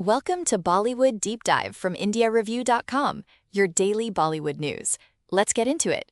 Welcome to Bollywood Deep Dive from IndiaReview.com, your daily Bollywood news. Let's get into it.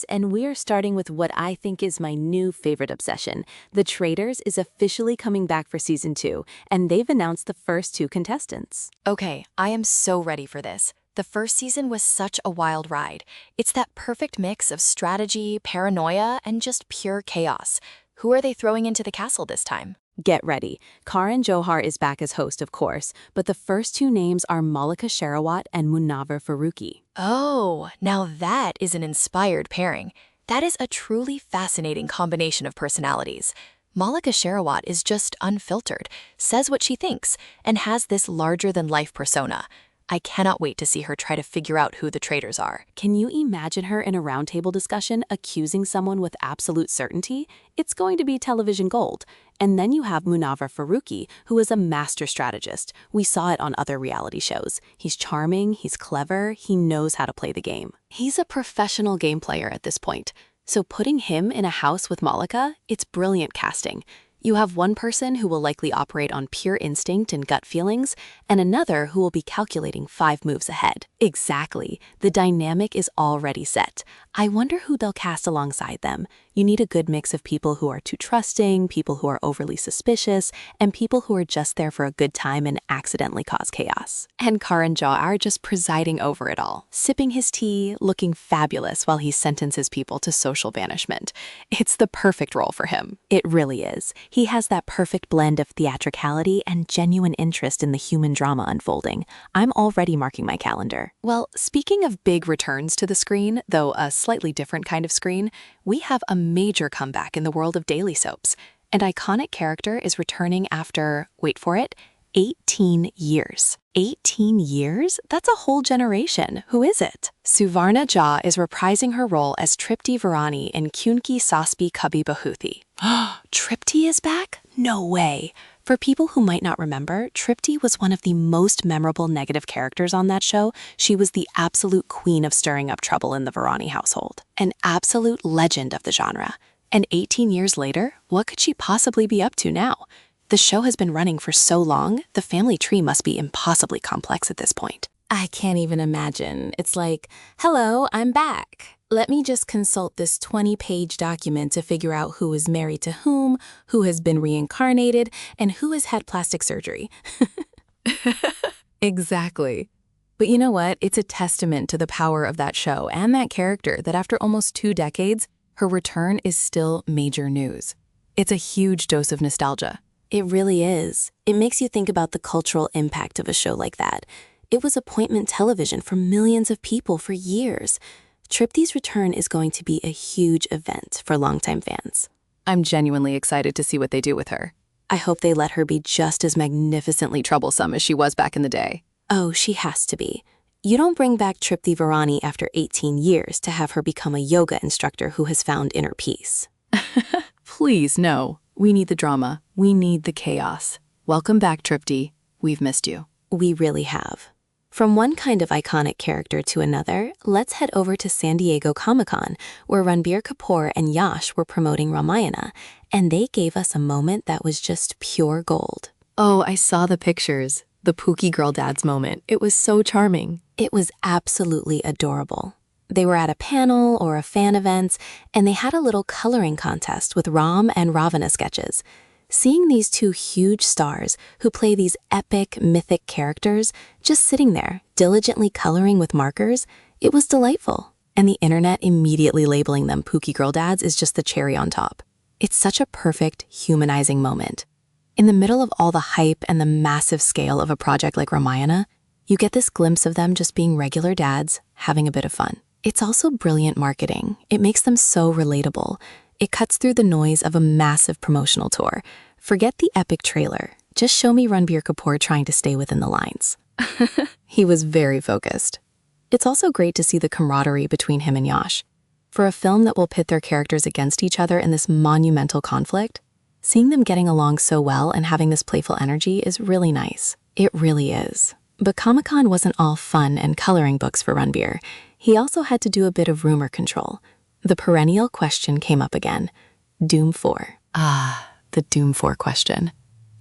And we're starting with what I think is my new favorite obsession. The Traitors is officially coming back for season 2, and they've announced the first 2 contestants. Okay, I am so ready for this. The first season was such a wild ride. It's that perfect mix of strategy, paranoia, and just pure chaos. Who are they throwing into the castle this time? Get ready. Karan Johar is back as host, of course, but the first 2 names are Malika Sherawat and Munawar Faruqi. Oh, now that is an inspired pairing. That is a truly fascinating combination of personalities. Malika Sherawat is just unfiltered, says what she thinks, and has this larger-than-life persona. I cannot wait to see her try to figure out who the traitors are. Can you imagine her in a roundtable discussion accusing someone with absolute certainty? It's going to be television gold. And then you have Munawar Faruqi, who is a master strategist. We saw it on other reality shows. He's charming, he's clever, he knows how to play the game. He's a professional game player at this point. So putting him in a house with Malika, it's brilliant casting. You have one person who will likely operate on pure instinct and gut feelings, and another who will be calculating 5 moves ahead. Exactly. The dynamic is already set. I wonder who they'll cast alongside them. You need a good mix of people who are too trusting, people who are overly suspicious, and people who are just there for a good time and accidentally cause chaos. And Karan Johar just presiding over it all, sipping his tea, looking fabulous while he sentences people to social banishment. It's the perfect role for him. It really is. He has that perfect blend of theatricality and genuine interest in the human drama unfolding. I'm already marking my calendar. Well, speaking of big returns to the screen, though a slightly different kind of screen, we have a major comeback in the world of daily soaps. An iconic character is returning after, wait for it, 18 years. 18 years? That's a whole generation. Who is it? Suvarna Jha is reprising her role as Tripti Virani in Kyunki Sasbi Kabhi Bahu Thi. Tripti is back? No way. For people who might not remember, Tripti was one of the most memorable negative characters on that show. She was the absolute queen of stirring up trouble in the Virani household. An absolute legend of the genre. And 18 years later, what could she possibly be up to now? The show has been running for so long, the family tree must be impossibly complex at this point. I can't even imagine. It's like, hello, I'm back. Let me just consult this 20-page document to figure out who is married to whom, who has been reincarnated, and who has had plastic surgery. Exactly. But you know what? It's a testament to the power of that show and that character that after almost 2 decades, her return is still major news. It's a huge dose of nostalgia. It really is. It makes you think about the cultural impact of a show like that. It was appointment television for millions of people for years. Tripti's return is going to be a huge event for longtime fans. I'm genuinely excited to see what they do with her. I hope they let her be just as magnificently troublesome as she was back in the day. Oh, she has to be. You don't bring back Tripti Virani after 18 years to have her become a yoga instructor who has found inner peace. Please, no. We need the drama. We need the chaos. Welcome back, Tripti. We've missed you. We really have. From one kind of iconic character to another, let's head over to San Diego Comic-Con, where Ranbir Kapoor and Yash were promoting Ramayana, and they gave us a moment that was just pure gold. Oh, I saw the pictures. The Pookie Girl Dads moment. It was so charming. It was absolutely adorable. They were at a panel or a fan event, and they had a little coloring contest with Ram and Ravana sketches. Seeing these 2 huge stars who play these epic, mythic characters just sitting there, diligently coloring with markers, it was delightful. And the internet immediately labeling them Pookie Girl Dads is just the cherry on top. It's such a perfect, humanizing moment. In the middle of all the hype and the massive scale of a project like Ramayana, you get this glimpse of them just being regular dads, having a bit of fun. It's also brilliant marketing. It makes them so relatable. It cuts through the noise of a massive promotional tour. Forget the epic trailer. Just show me Ranbir Kapoor trying to stay within the lines. He was very focused. It's also great to see the camaraderie between him and Yash. For a film that will pit their characters against each other in this monumental conflict, seeing them getting along so well and having this playful energy is really nice. It really is. But Comic-Con wasn't all fun and coloring books for Ranbir. He also had to do a bit of rumor control. The perennial question came up again. Doom 4. The Doom 4 question.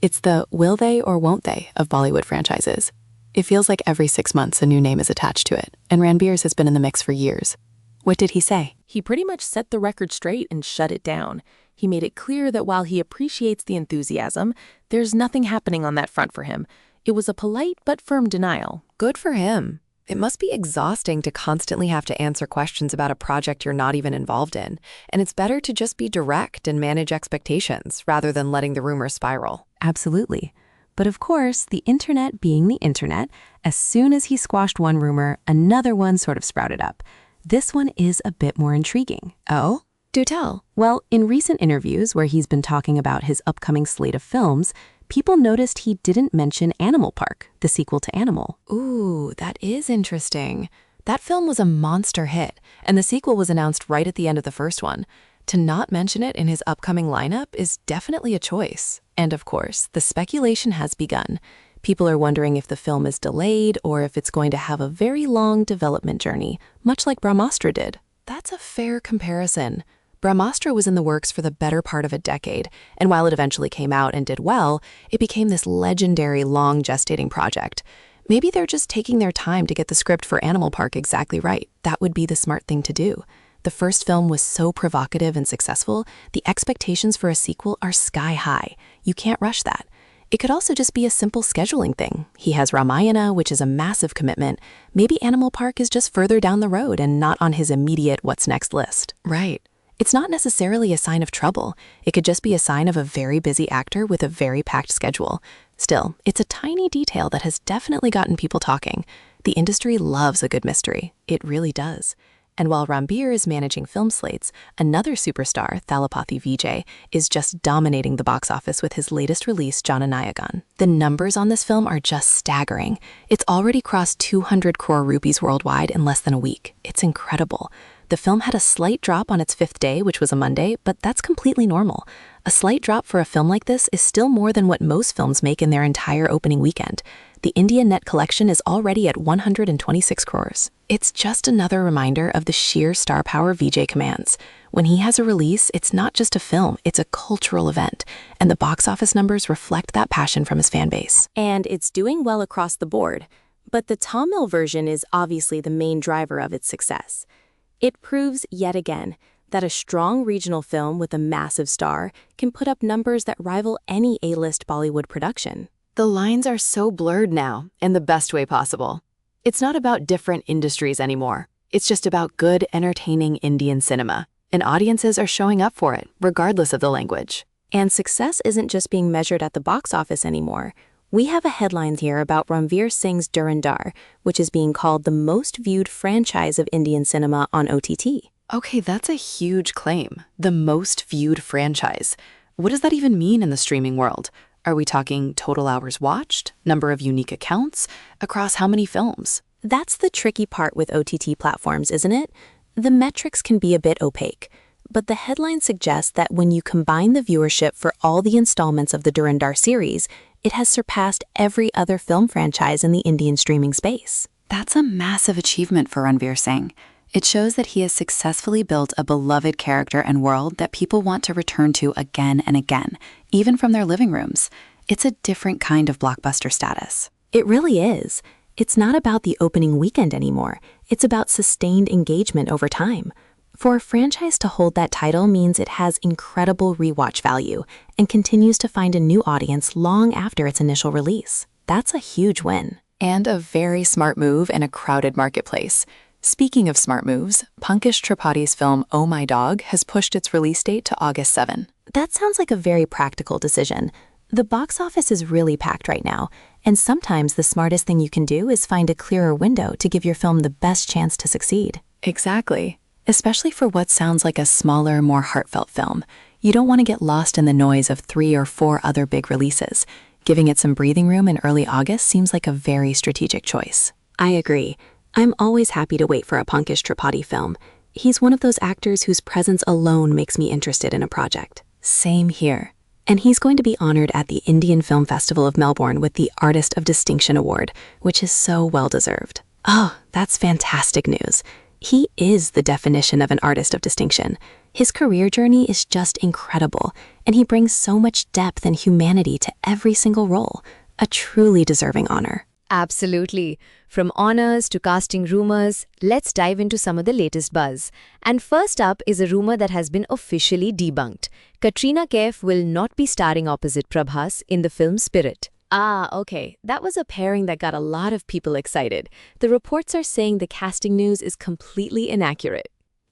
It's the will they or won't they of Bollywood franchises. It feels like every 6 months a new name is attached to it, and Ranbir's has been in the mix for years. What did he say? He pretty much set the record straight and shut it down. He made it clear that while he appreciates the enthusiasm, there's nothing happening on that front for him. It was a polite but firm denial. Good for him. It must be exhausting to constantly have to answer questions about a project you're not even involved in, and it's better to just be direct and manage expectations rather than letting the rumors spiral. Absolutely. But of course, the internet being the internet, as soon as he squashed one rumor, another one sort of sprouted up. This one is a bit more intriguing. Oh? Do tell. Well, in recent interviews where he's been talking about his upcoming slate of films, people noticed he didn't mention Animal Park, the sequel to Animal. Ooh, that is interesting. That film was a monster hit, and the sequel was announced right at the end of the first one. To not mention it in his upcoming lineup is definitely a choice. And of course, the speculation has begun. People are wondering if the film is delayed or if it's going to have a very long development journey, much like Brahmastra did. That's a fair comparison. Brahmastra was in the works for the better part of a decade, and while it eventually came out and did well, it became this legendary, long gestating project. Maybe they're just taking their time to get the script for Animal Park exactly right. That would be the smart thing to do. The first film was so provocative and successful, the expectations for a sequel are sky high. You can't rush that. It could also just be a simple scheduling thing. He has Ramayana, which is a massive commitment. Maybe Animal Park is just further down the road and not on his immediate what's next list. Right. It's not necessarily a sign of trouble. It could just be a sign of a very busy actor with a very packed schedule. Still, it's a tiny detail that has definitely gotten people talking. The industry loves a good mystery. It really does. And while Ranbir is managing film slates, another superstar, Thalapathy Vijay, is just dominating the box office with his latest release, Jananayagan. The numbers on this film are just staggering. It's already crossed 200 crore rupees worldwide in less than a week. It's incredible. The film had a slight drop on its 5th day, which was a Monday, but that's completely normal. A slight drop for a film like this is still more than what most films make in their entire opening weekend. The India net collection is already at 126 crores. It's just another reminder of the sheer star power Vijay commands. When he has a release, it's not just a film, it's a cultural event, and the box office numbers reflect that passion from his fan base. And it's doing well across the board. But the Tamil version is obviously the main driver of its success. It proves yet again that a strong regional film with a massive star can put up numbers that rival any A-list Bollywood production. The lines are so blurred now, in the best way possible. It's not about different industries anymore. It's just about good, entertaining Indian cinema, and audiences are showing up for it, regardless of the language. And success isn't just being measured at the box office anymore. We have a headline here about Ranveer Singh's Dhurandhar, which is being called the most viewed franchise of Indian cinema on OTT. Okay, that's a huge claim. The most viewed franchise. What does that even mean in the streaming world? Are we talking total hours watched, number of unique accounts, across how many films? That's the tricky part with OTT platforms, isn't it? The metrics can be a bit opaque, but the headline suggests that when you combine the viewership for all the installments of the Dhurandhar series, it has surpassed every other film franchise in the Indian streaming space. That's a massive achievement for Ranveer Singh. It shows that he has successfully built a beloved character and world that people want to return to again and again, even from their living rooms. It's a different kind of blockbuster status. It really is. It's not about the opening weekend anymore. It's about sustained engagement over time. For a franchise to hold that title means it has incredible rewatch value and continues to find a new audience long after its initial release. That's a huge win. And a very smart move in a crowded marketplace. Speaking of smart moves, Pankaj Tripathi's film Oh My Dog has pushed its release date to August 7. That sounds like a very practical decision. The box office is really packed right now, and sometimes the smartest thing you can do is find a clearer window to give your film the best chance to succeed. Exactly. Especially for what sounds like a smaller, more heartfelt film. You don't want to get lost in the noise of 3 or 4 other big releases. Giving it some breathing room in early August seems like a very strategic choice. I agree. I'm always happy to wait for a Pankaj Tripathi film. He's one of those actors whose presence alone makes me interested in a project. Same here. And he's going to be honored at the Indian Film Festival of Melbourne with the Artist of Distinction Award, which is so well-deserved. Oh, that's fantastic news. He is the definition of an artist of distinction. His career journey is just incredible, and he brings so much depth and humanity to every single role. A truly deserving honor. Absolutely. From honors to casting rumors, let's dive into some of the latest buzz. And first up is a rumor that has been officially debunked. Katrina Kaif will not be starring opposite Prabhas in the film Spirit. Okay. That was a pairing that got a lot of people excited. The reports are saying the casting news is completely inaccurate.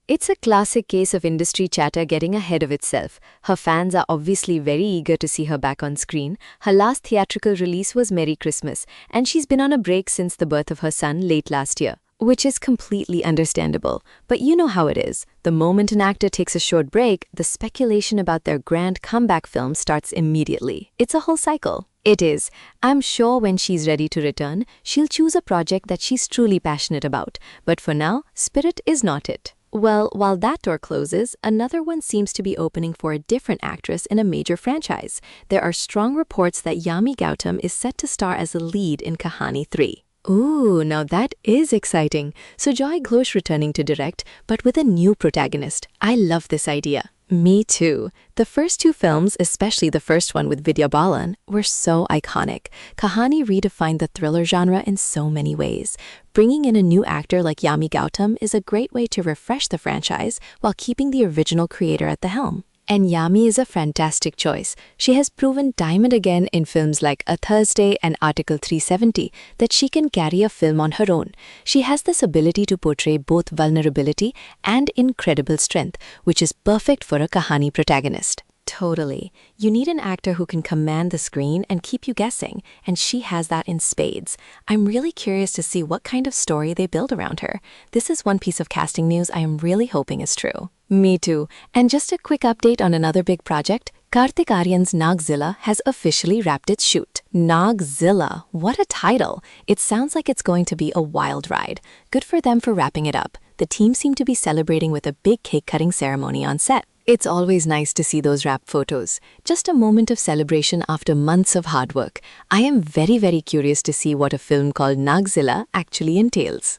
It's a classic case of industry chatter getting ahead of itself. Her fans are obviously very eager to see her back on screen. Her last theatrical release was Merry Christmas, and she's been on a break since the birth of her son late last year, which is completely understandable. But you know how it is. The moment an actor takes a short break, the speculation about their grand comeback film starts immediately. It's a whole cycle. It is. I'm sure when she's ready to return, she'll choose a project that she's truly passionate about. But for now, Spirit is not it. Well, while that door closes, another one seems to be opening for a different actress in a major franchise. There are strong reports that Yami Gautam is set to star as a lead in Kahani 3. Ooh, now that is exciting. So Joy Ghosh returning to direct, but with a new protagonist. I love this idea. Me too. The first two films, especially the first one with Vidya Balan, were so iconic. Kahani redefined the thriller genre in so many ways. Bringing in a new actor like Yami Gautam is a great way to refresh the franchise while keeping the original creator at the helm. And Yami is a fantastic choice. She has proven time and again in films like A Thursday and Article 370 that she can carry a film on her own. She has this ability to portray both vulnerability and incredible strength, which is perfect for a Kahani protagonist. Totally. You need an actor who can command the screen and keep you guessing, and she has that in spades. I'm really curious to see what kind of story they build around her. This is one piece of casting news I am really hoping is true. Me too. And just a quick update on another big project. Kartik Aaryan's Nagzilla has officially wrapped its shoot. Nagzilla, what a title! It sounds like it's going to be a wild ride. Good for them for wrapping it up. The team seemed to be celebrating with a big cake-cutting ceremony on set. It's always nice to see those wrap photos. Just a moment of celebration after months of hard work. I am very curious to see what a film called Nagzilla actually entails.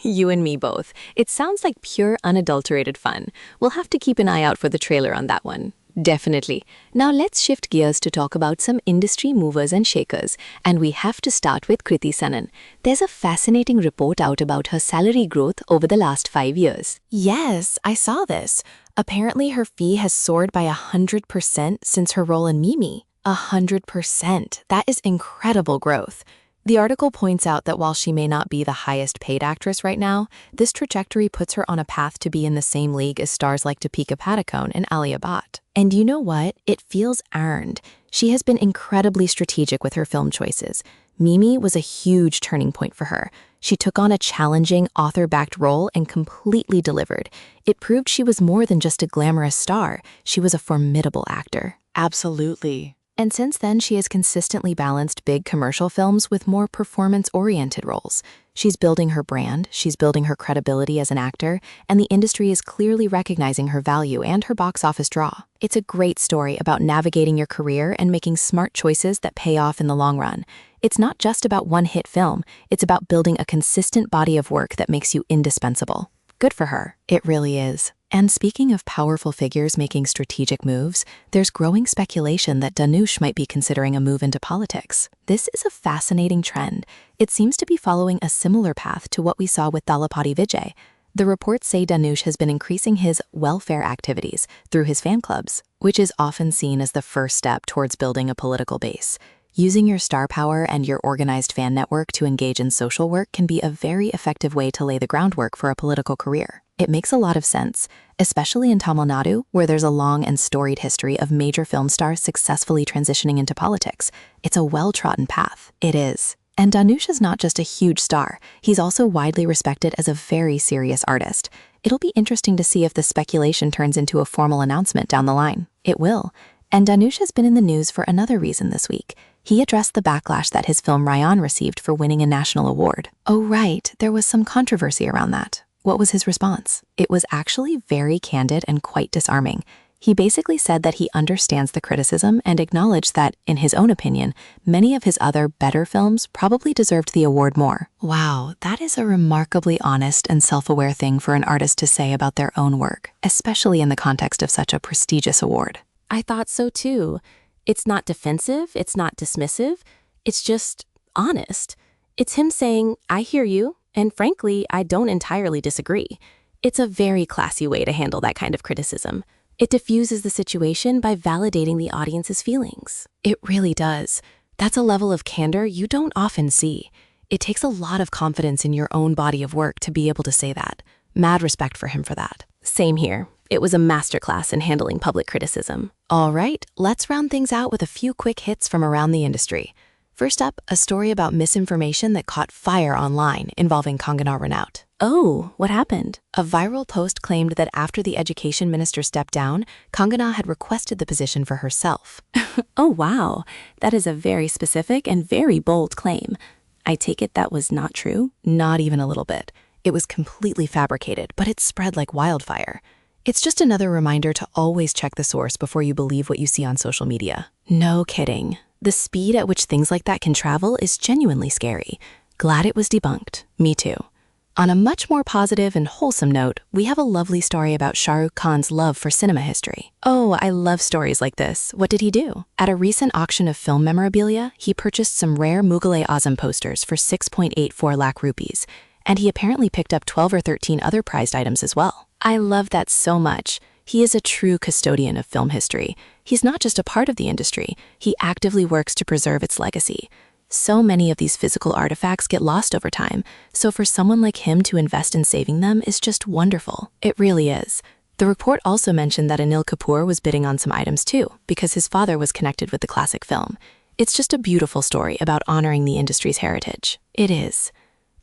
You and me both. It sounds like pure unadulterated fun. We'll have to keep an eye out for the trailer on that one. Definitely. Now let's shift gears to talk about some industry movers and shakers, and we have to start with Kriti Sanon. There's a fascinating report out about her salary growth over the last 5 years. Yes, I saw this. Apparently her fee has soared by 100% since her role in Mimi. 100%. That is incredible growth. The article points out that while she may not be the highest paid actress right now, this trajectory puts her on a path to be in the same league as stars like Deepika Padukone and Alia Bhatt. And you know what? It feels earned. She has been incredibly strategic with her film choices. Mimi was a huge turning point for her. She took on a challenging, author-backed role and completely delivered. It proved she was more than just a glamorous star. She was a formidable actor. Absolutely. And since then, she has consistently balanced big commercial films with more performance-oriented roles. She's building her brand, she's building her credibility as an actor, and the industry is clearly recognizing her value and her box office draw. It's a great story about navigating your career and making smart choices that pay off in the long run. It's not just about one hit film, it's about building a consistent body of work that makes you indispensable. Good for her. It really is. And speaking of powerful figures making strategic moves, there's growing speculation that Dhanush might be considering a move into politics. This is a fascinating trend. It seems to be following a similar path to what we saw with Thalapathy Vijay. The reports say Dhanush has been increasing his welfare activities through his fan clubs, which is often seen as the first step towards building a political base. Using your star power and your organized fan network to engage in social work can be a very effective way to lay the groundwork for a political career. It makes a lot of sense, especially in Tamil Nadu, where there's a long and storied history of major film stars successfully transitioning into politics. It's a well-trodden path. It is. And Dhanush is not just a huge star. He's also widely respected as a very serious artist. It'll be interesting to see if the speculation turns into a formal announcement down the line. It will. And Dhanush has been in the news for another reason this week. He addressed the backlash that his film Rayan received for winning a national award. Oh right, there was some controversy around that. What was his response? It was actually very candid and quite disarming. He basically said that he understands the criticism and acknowledged that, in his own opinion, many of his other better films probably deserved the award more. Wow, that is a remarkably honest and self-aware thing for an artist to say about their own work, especially in the context of such a prestigious award. I thought so too. It's not defensive, it's not dismissive, it's just honest. It's him saying, I hear you, and frankly, I don't entirely disagree. It's a very classy way to handle that kind of criticism. It diffuses the situation by validating the audience's feelings. It really does. That's a level of candor you don't often see. It takes a lot of confidence in your own body of work to be able to say that. Mad respect for him for that. Same here. It was a masterclass in handling public criticism. All right, let's round things out with a few quick hits from around the industry. First up, a story about misinformation that caught fire online involving Kangana Ranaut. Oh, what happened? A viral post claimed that after the education minister stepped down, Kangana had requested the position for herself. Oh, wow. That is a very specific and very bold claim. I take it that was not true? Not even a little bit. It was completely fabricated, but it spread like wildfire. It's just another reminder to always check the source before you believe what you see on social media. No kidding. The speed at which things like that can travel is genuinely scary. Glad it was debunked. Me too. On a much more positive and wholesome note, we have a lovely story about Shah Rukh Khan's love for cinema history. Oh, I love stories like this. What did he do? At a recent auction of film memorabilia, he purchased some rare Mughal-e-Azam posters for 6.84 lakh rupees, and he apparently picked up 12 or 13 other prized items as well. I love that so much. He is a true custodian of film history. He's not just a part of the industry, he actively works to preserve its legacy. So many of these physical artifacts get lost over time, so for someone like him to invest in saving them is just wonderful. It really is. The report also mentioned that Ranbir Kapoor was bidding on some items too, because his father was connected with the classic film. It's just a beautiful story about honoring the industry's heritage. It is.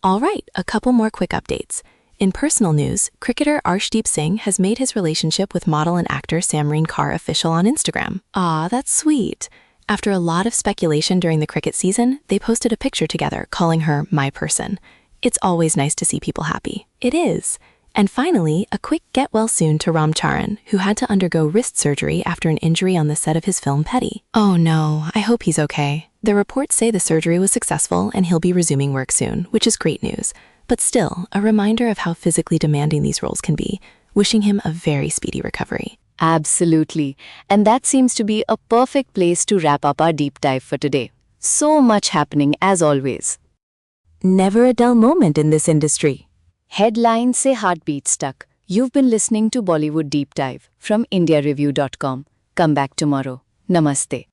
All right, a couple more quick updates. In personal news, cricketer Arshdeep Singh has made his relationship with model and actor Samreen Kaur official on Instagram. Aw, that's sweet. After a lot of speculation during the cricket season, they posted a picture together calling her my person. It's always nice to see people happy. It is. And finally, a quick get well soon to Ram Charan, who had to undergo wrist surgery after an injury on the set of his film Petty. Oh no, I hope he's okay. The reports say the surgery was successful and he'll be resuming work soon, which is great news. But still, a reminder of how physically demanding these roles can be. Wishing him a very speedy recovery. Absolutely. And that seems to be a perfect place to wrap up our deep dive for today. So much happening as always. Never a dull moment in this industry. Headline se heartbeat stuck. You've been listening to Bollywood Deep Dive from IndiaReview.com. Come back tomorrow. Namaste.